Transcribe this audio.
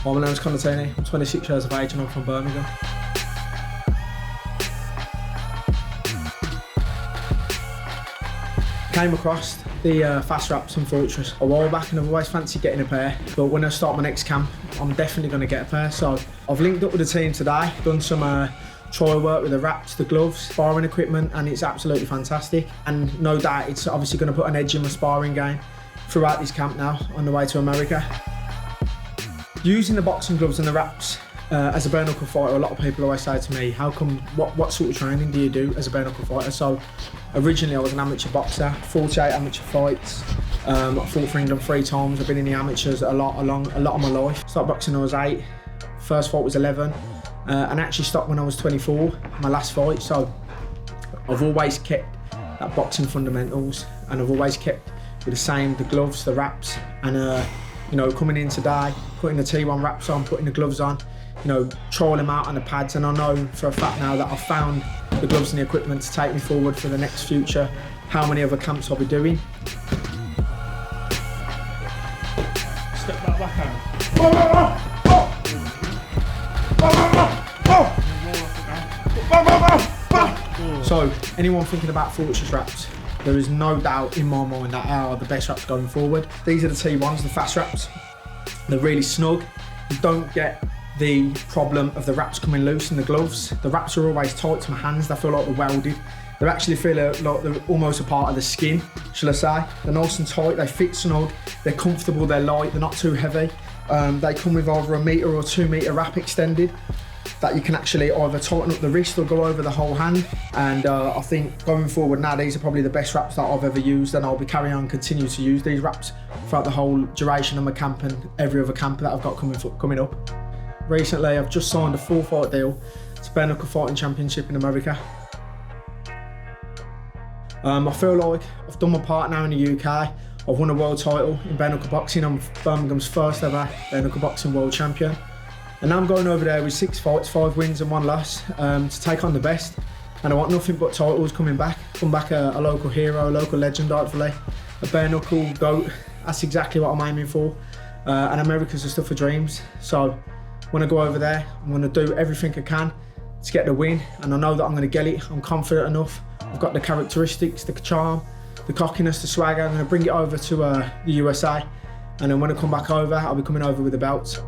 Well, my name's Tierney. I'm 26 years of age and I'm from Birmingham. Came across the FASTWRAPS and Fortress a while back and I've always fancied getting a pair, but when I start my next camp I'm definitely going to get a pair. So I've linked up with the team today, done some trial work with the wraps, the gloves, sparring equipment, and it's absolutely fantastic. And no doubt it's obviously going to put an edge in my sparring game throughout this camp now on the way to America. Using the boxing gloves and the wraps as a bare knuckle fighter, a lot of people always say to me, how come, what sort of training do you do as a bare knuckle fighter? So originally I was an amateur boxer, 48 amateur fights. I fought for England 3 times. I've been in the amateurs a lot of my life. Started boxing when I was 8, first fight was 11, and actually stopped when I was 24, my last fight. So I've always kept that boxing fundamentals, and I've always kept with the gloves, the wraps, and you know, coming in today, putting the T1 wraps on, putting the gloves on, you know, trial them out on the pads, and I know for a fact now that I've found the gloves and the equipment to take me forward for the next future, how many other camps I'll be doing. Step that backhand. So, anyone thinking about Fortress wraps, there is no doubt in my mind that are the best wraps going forward. These are the T1s, the FASTWRAPS. They're really snug. You don't get the problem of the wraps coming loose in the gloves. The wraps are always tight to my hands. They feel like they're welded. They actually feel like they're almost a part of the skin, shall I say. They're nice and tight, they fit snug, they're comfortable, they're light, they're not too heavy. They come with either a metre or 2 metre wrap extended that you can actually either tighten up the wrist or go over the whole hand. And I think going forward now, these are probably the best wraps that I've ever used, and I'll be carrying on continue to use these wraps throughout the whole duration of my camp and every other camp that I've got coming up. Recently, I've just signed a 4-fight deal to bare knuckle fighting championship in America. I feel like I've done my part now in the UK. I've won a world title in bare knuckle boxing. I'm Birmingham's first ever bare knuckle boxing world champion. And now I'm going over there with 6 fights, 5 wins and 1 loss to take on the best. And I want nothing but titles coming back. Come back a local hero, a local legend hopefully. A bare knuckle GOAT, that's exactly what I'm aiming for. And America's the stuff of dreams. So when I go over there, I'm going to do everything I can to get the win. And I know that I'm going to get it. I'm confident enough. I've got the characteristics, the charm, the cockiness, the swagger. I'm going to bring it over to the USA. And then when I come back over, I'll be coming over with the belts.